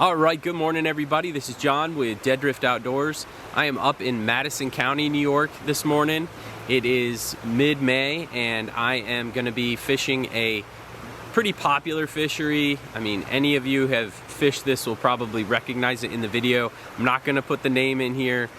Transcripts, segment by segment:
All right, good morning everybody. This is John with Dead Drift Outdoors. I am up in Madison County, New York this morning. It is mid-May and I am going to be fishing a pretty popular fishery. I mean, any of you have fished this will probably recognize it in the video. I'm not going to put the name in here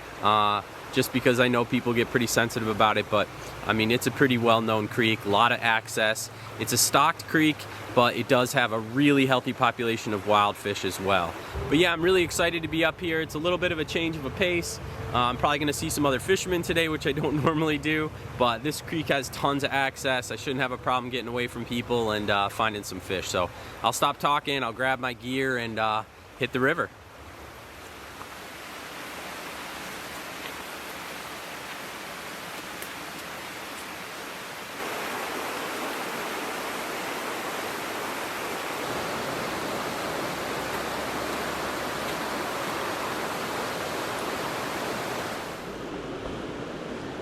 just because I know people get pretty sensitive about it, but I mean, it's a pretty well-known creek, a lot of access. It's a stocked creek, but it does have a really healthy population of wild fish as well. But yeah, I'm really excited to be up here. It's a little bit of a change of a pace. I'm probably gonna see some other fishermen today, which I don't normally do, but this creek has tons of access. I shouldn't have a problem getting away from people and finding some fish. So I'll stop talking, I'll grab my gear and hit the river.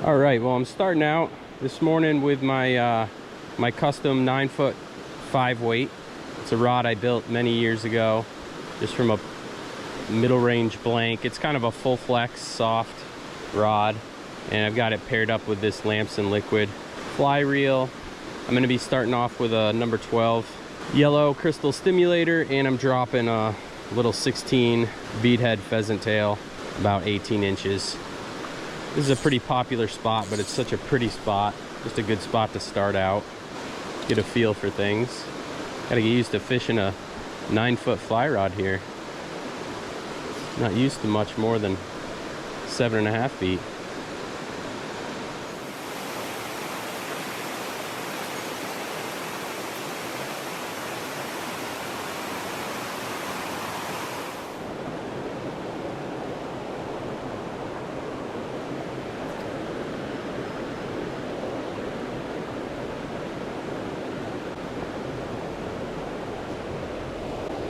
All right, well, I'm starting out this morning with my my custom 9-foot 5-weight. It's a rod I built many years ago, just from a middle range blank. It's kind of a full flex, soft rod, and I've got it paired up with this Lamson liquid fly reel. I'm going to be starting off with a number 12 yellow crystal stimulator, and I'm dropping a little 16 beadhead pheasant tail, about 18 inches. This is a pretty popular spot, but it's such a pretty spot. Just a good spot to start out, get a feel for things. Gotta get used to fishing a 9-foot fly rod here. Not used to much more than 7.5 feet.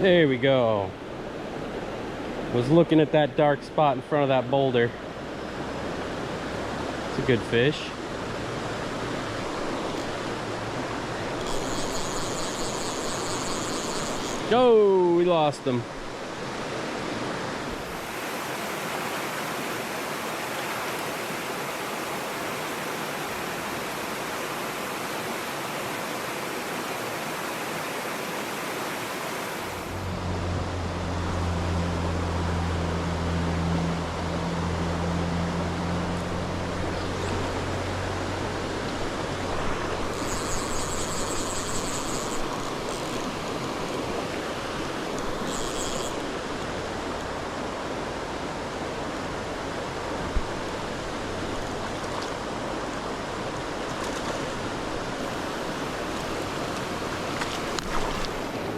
There we go. Was looking at that dark spot in front of that boulder. It's a good fish. Oh, we lost him.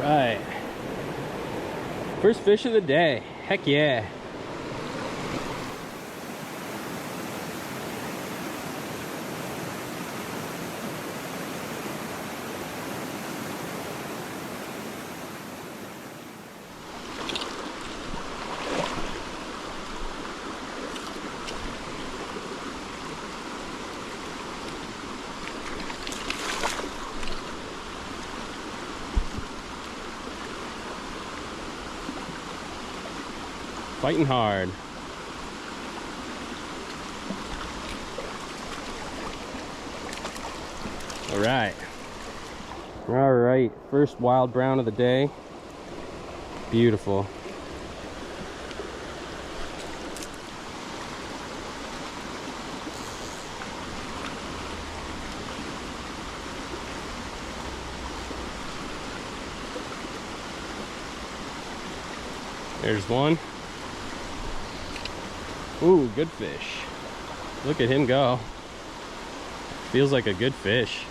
Right, first fish of the day. Heck yeah. Fighting hard. All right, first wild brown of the day. Beautiful. There's one. Ooh, good fish. Look at him go. Feels like a good fish.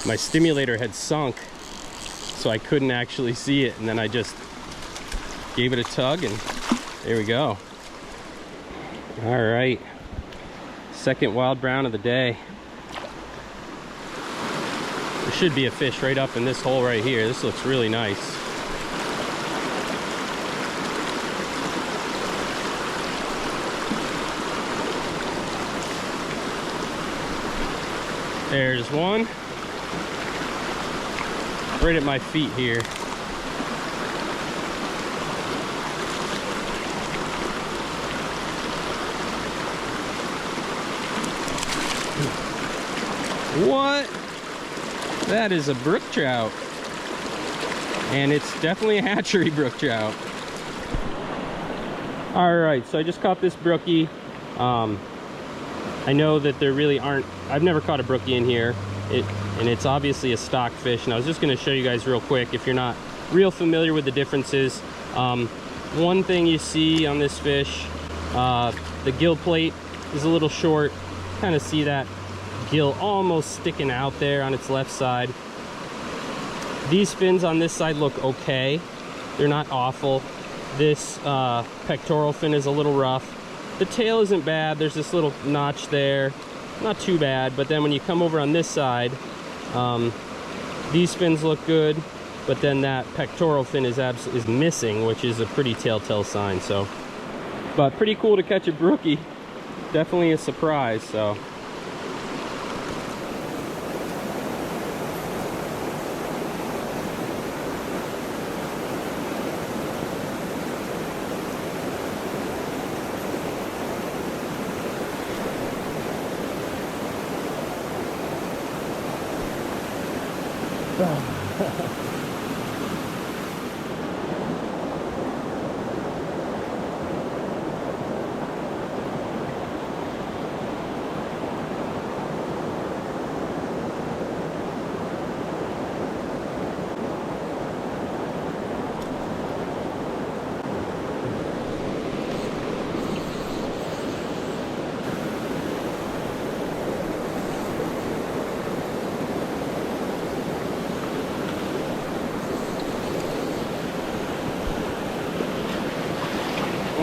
My stimulator had sunk, so I couldn't actually see it, and then I just gave it a tug, and there we go. All right, second wild brown of the day. There should be a fish right up in this hole right here. This looks really nice. There's one. right at my feet here. What? That is a brook trout. And it's definitely a hatchery brook trout. Alright, so I just caught this brookie. I know that there really aren't, I've never caught a brookie in here. And it's obviously a stock fish. And I was just going to show you guys real quick if you're not real familiar with the differences. One thing you see on this fish, the gill plate is a little short. Kind of see that gill almost sticking out there on its left side. These fins on this side look okay. They're not awful. This pectoral fin is a little rough. The tail isn't bad. There's this little notch there. Not too bad, but then when you come over on this side, these fins look good, but then that pectoral fin is missing, which is a pretty telltale sign. So, but pretty cool to catch a brookie. Definitely a surprise. So.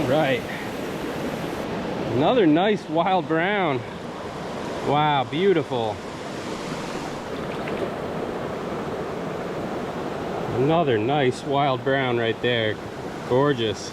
Right, another nice wild brown. Wow, beautiful. Another nice wild brown right there. Gorgeous.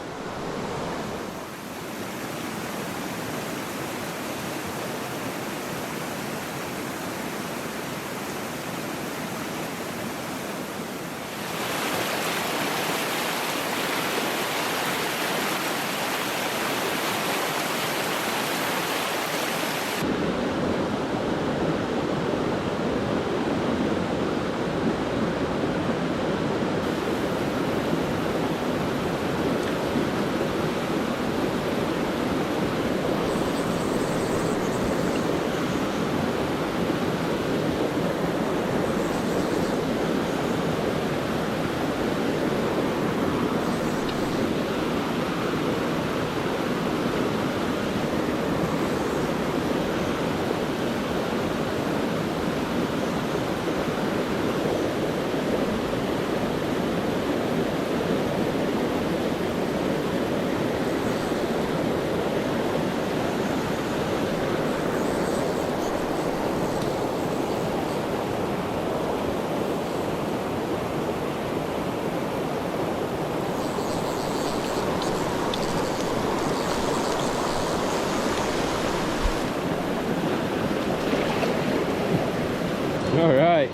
All right,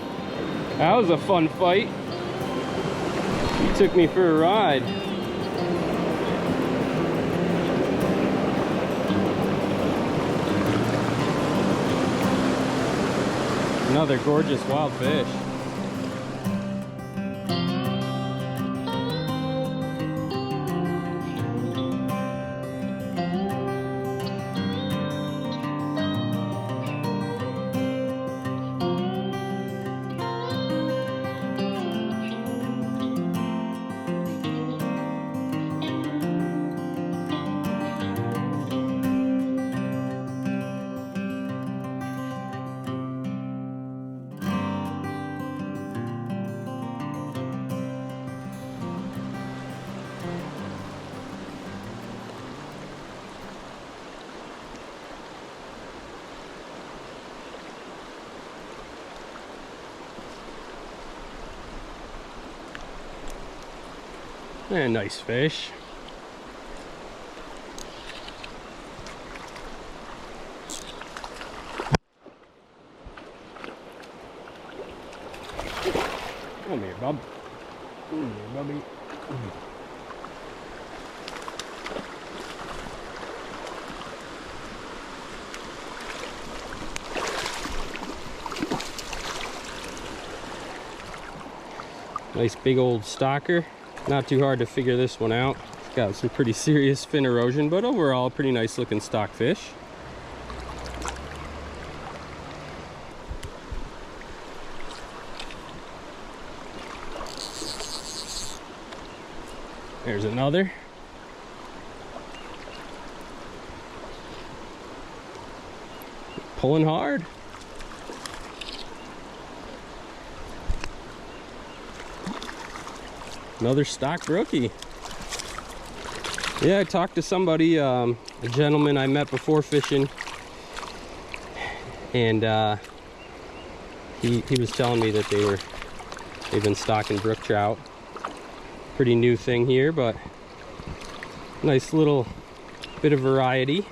that was a fun fight. You took me for a ride. Another gorgeous wild fish. And nice fish. Come here, bub. Come here, bubby. Nice big old stalker. Not too hard to figure this one out. It's got some pretty serious fin erosion, but overall pretty nice looking stockfish. There's another. Pulling hard. Another stock brookie. Yeah, I talked to somebody, a gentleman I met before fishing, and he was telling me that they've been stocking brook trout. Pretty new thing here, but nice little bit of variety.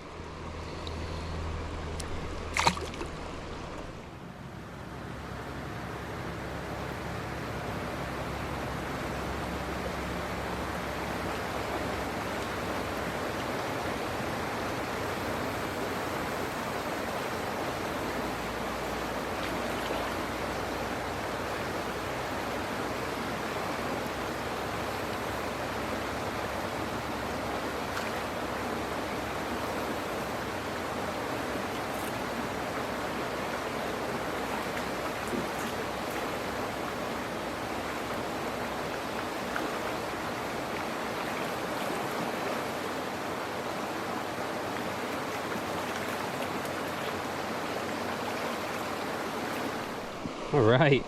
All right.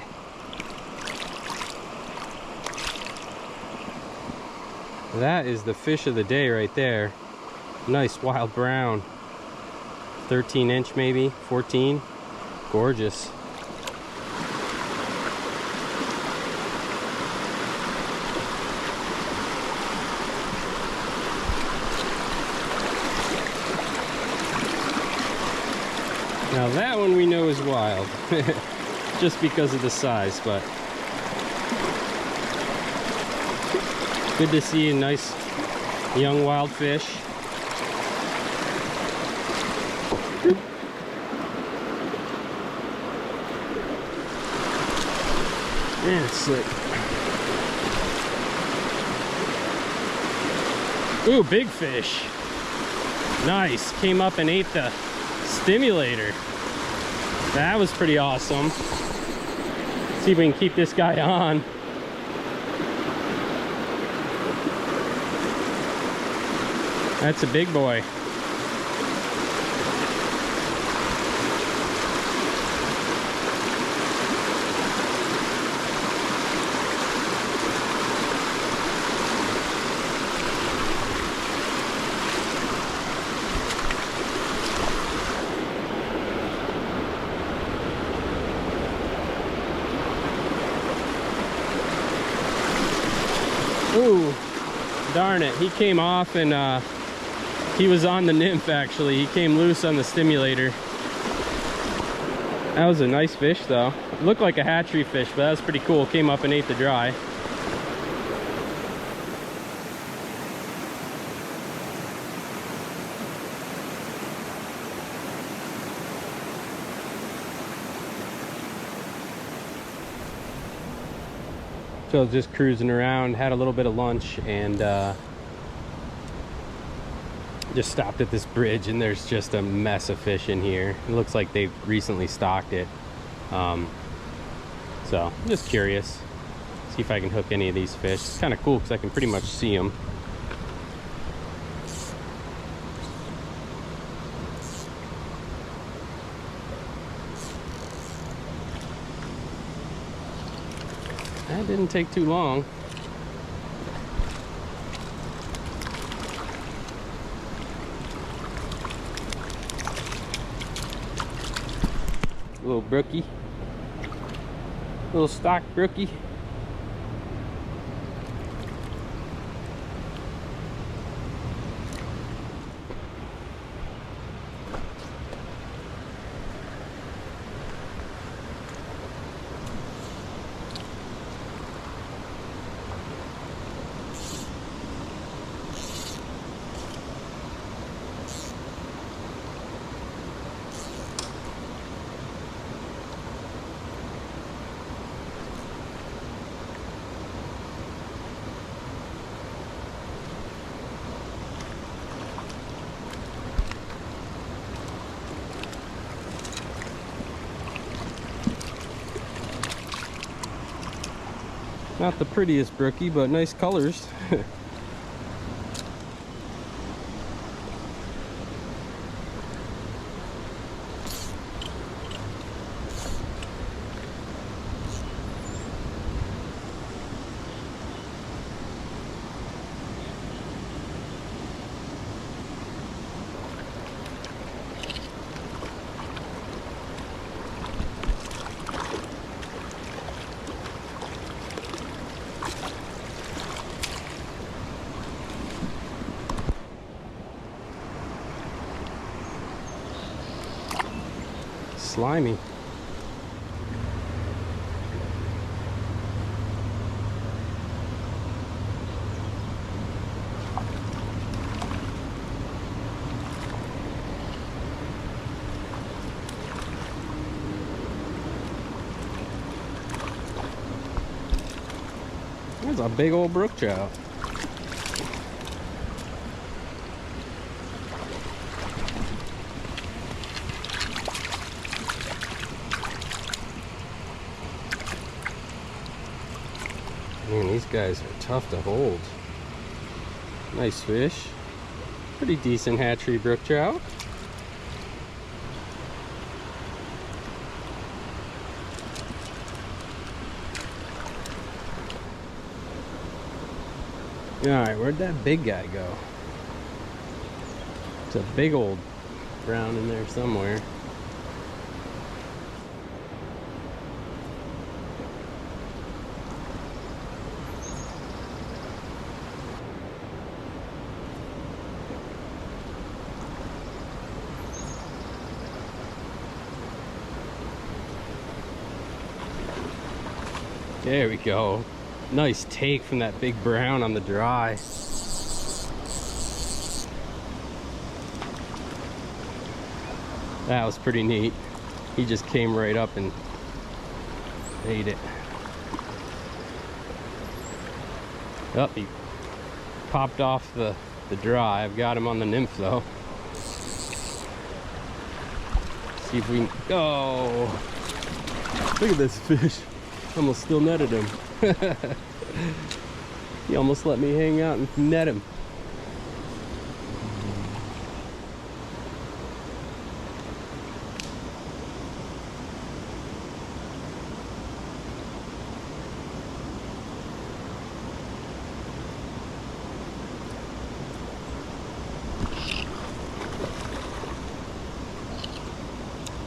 That is the fish of the day right there. Nice wild brown. 13-inch maybe, 14. Gorgeous. Now that one we know is wild. Just because of the size, but good to see a nice young wild fish. Man, it's slick. Ooh, big fish. Nice. Came up and ate the stimulator. That was pretty awesome. See if we can keep this guy on. That's a big boy. Ooh, darn it. He came off and he was on the nymph actually. He came loose on the stimulator. That was a nice fish though. It looked like a hatchery fish, but that was pretty cool. Came up and ate the dry. So I was just cruising around, had a little bit of lunch, and just stopped at this bridge, and there's just a mess of fish in here. It looks like they've recently stocked it. So I'm just curious, see if I can hook any of these fish. It's kind of cool because I can pretty much see them. That didn't take too long. Little brookie. Little stock brookie. Not the prettiest brookie, but nice colors. Slimy. There's a big old brook trout. Man, these guys are tough to hold. Nice fish. Pretty decent hatchery brook trout. Alright, where'd that big guy go? It's a big old brown in there somewhere. There we go. Nice take from that big brown on the dry. That was pretty neat. He just came right up and ate it. Oh, he popped off the dry. I've got him on the nymph though. See if we can. Oh, look at this fish. Almost still netted him. He almost let me hang out and net him.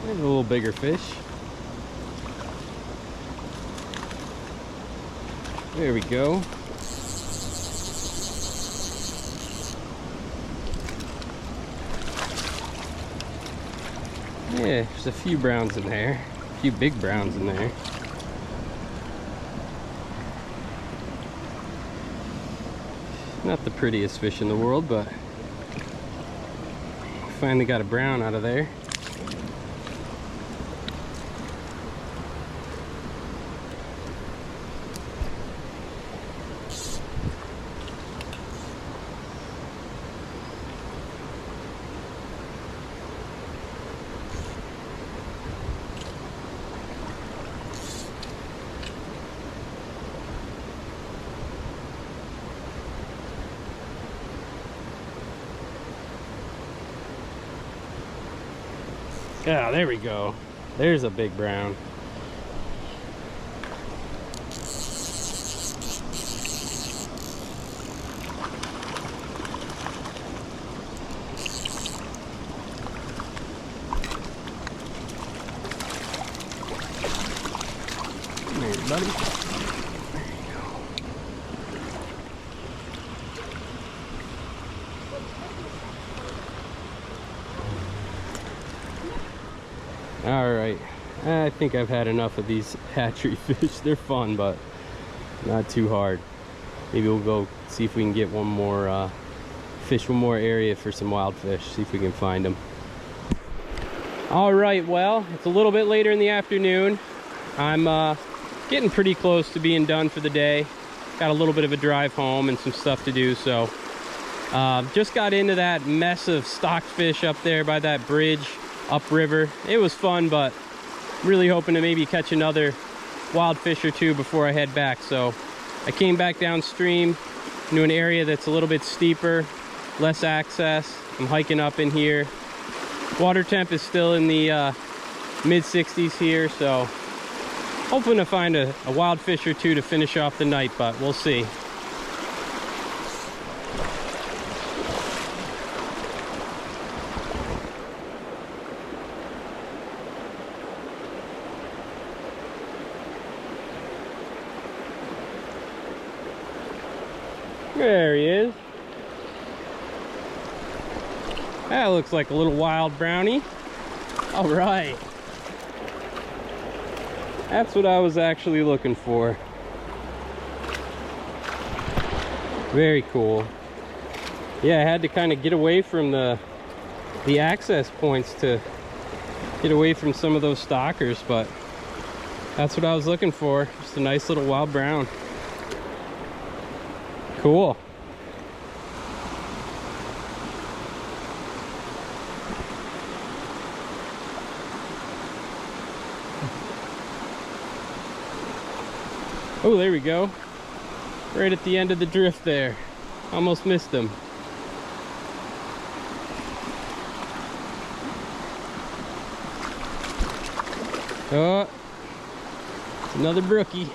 There's a little bigger fish. There we go. Yeah, there's a few browns in there. A few big browns in there. Not the prettiest fish in the world, but finally got a brown out of there. Yeah, there we go. There's a big brown. Come here, buddy. There you go. All right, I think I've had enough of these hatchery fish. They're fun, but not too hard. Maybe we'll go see if we can get one more, fish one more area for some wild fish, see if we can find them. All right, well, it's a little bit later in the afternoon. I'm getting pretty close to being done for the day. Got a little bit of a drive home and some stuff to do, so just got into that mess of stocked fish up there by that bridge upriver. It was fun, but really hoping to maybe catch another wild fish or two before I head back. So I came back downstream into an area that's a little bit steeper, less access. I'm hiking up in here. Water temp is still in the mid 60s here, so hoping to find a wild fish or two to finish off the night, but we'll see. There he is. That looks like a little wild brownie. All right. That's what I was actually looking for. Very cool. Yeah, I had to kind of get away from the access points to get away from some of those stalkers, but that's what I was looking for. Just a nice little wild brown. Cool. Oh, there we go. Right at the end of the drift there. Almost missed him. Oh, another brookie.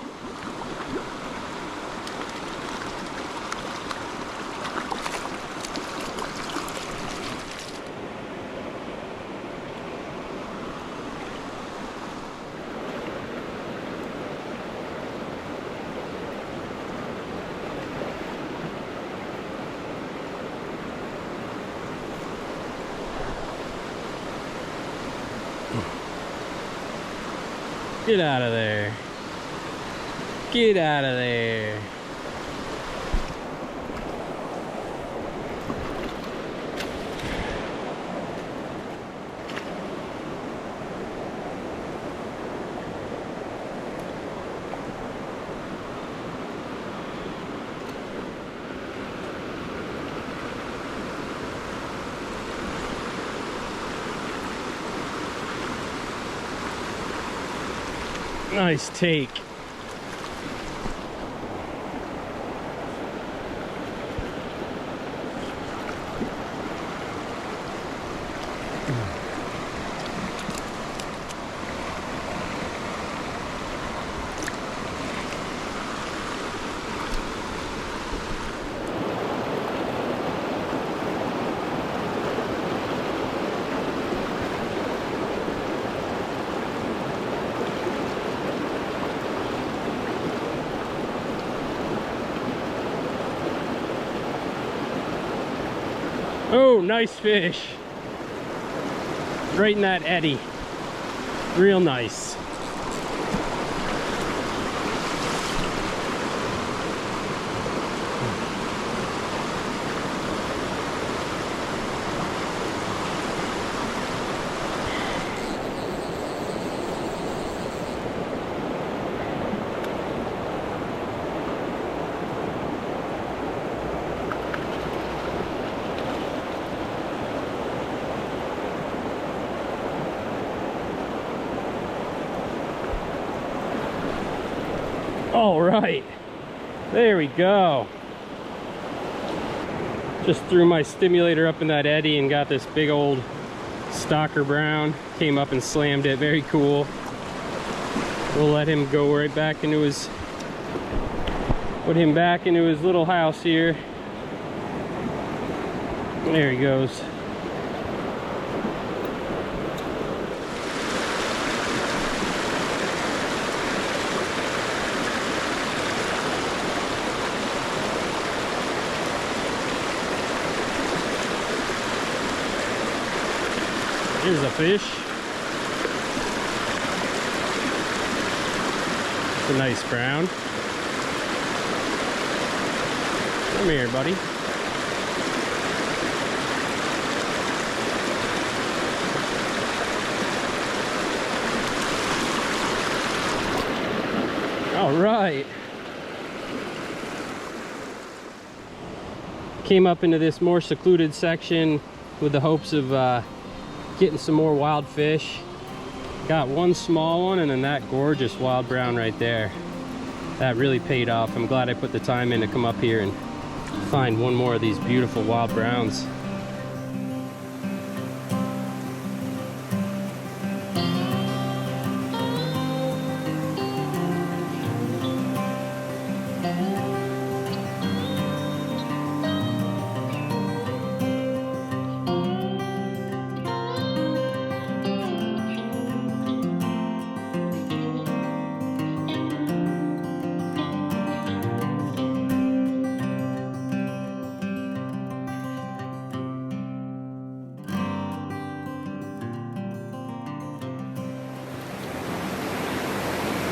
Get out of there. Get out of there. Nice take. Oh, nice fish. Right in that eddy. Real nice. All right, there we go. Just threw my stimulator up in that eddy and got this big old stalker brown. Came up and slammed it. Very cool. We'll let him go right back into his, put him back into his little house here. There he goes. Here's a fish. It's a nice brown. Come here, buddy. All right. Came up into this more secluded section with the hopes of getting some more wild fish. Got one small one and then that gorgeous wild brown right there. that really paid off. I'm glad I put the time in to come up here and find one more of these beautiful wild browns.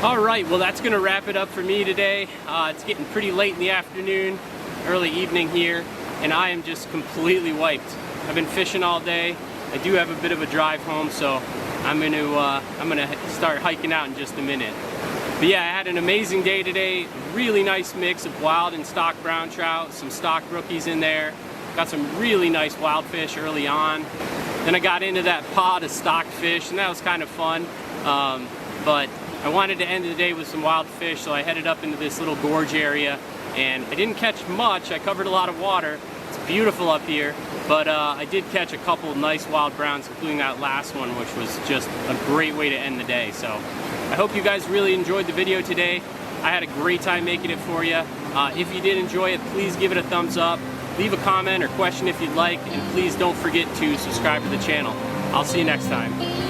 All right, well, that's gonna wrap it up for me today. It's getting pretty late in the afternoon, early evening here, and I am just completely wiped. I've been fishing all day. I do have a bit of a drive home, so I'm gonna start hiking out in just a minute. But yeah, I had an amazing day today. Really nice mix of wild and stock brown trout, some stock brookies in there. Got some really nice wild fish early on. Then I got into that pod of stocked fish, and that was kind of fun. But I wanted to end the day with some wild fish, so I headed up into this little gorge area, and I didn't catch much. I covered a lot of water. It's beautiful up here, but I did catch a couple of nice wild browns, including that last one, which was just a great way to end the day. So I hope you guys really enjoyed the video today. I had a great time making it for you. If you did enjoy it, please give it a thumbs up. Leave a comment or question if you'd like, and please don't forget to subscribe to the channel. I'll see you next time.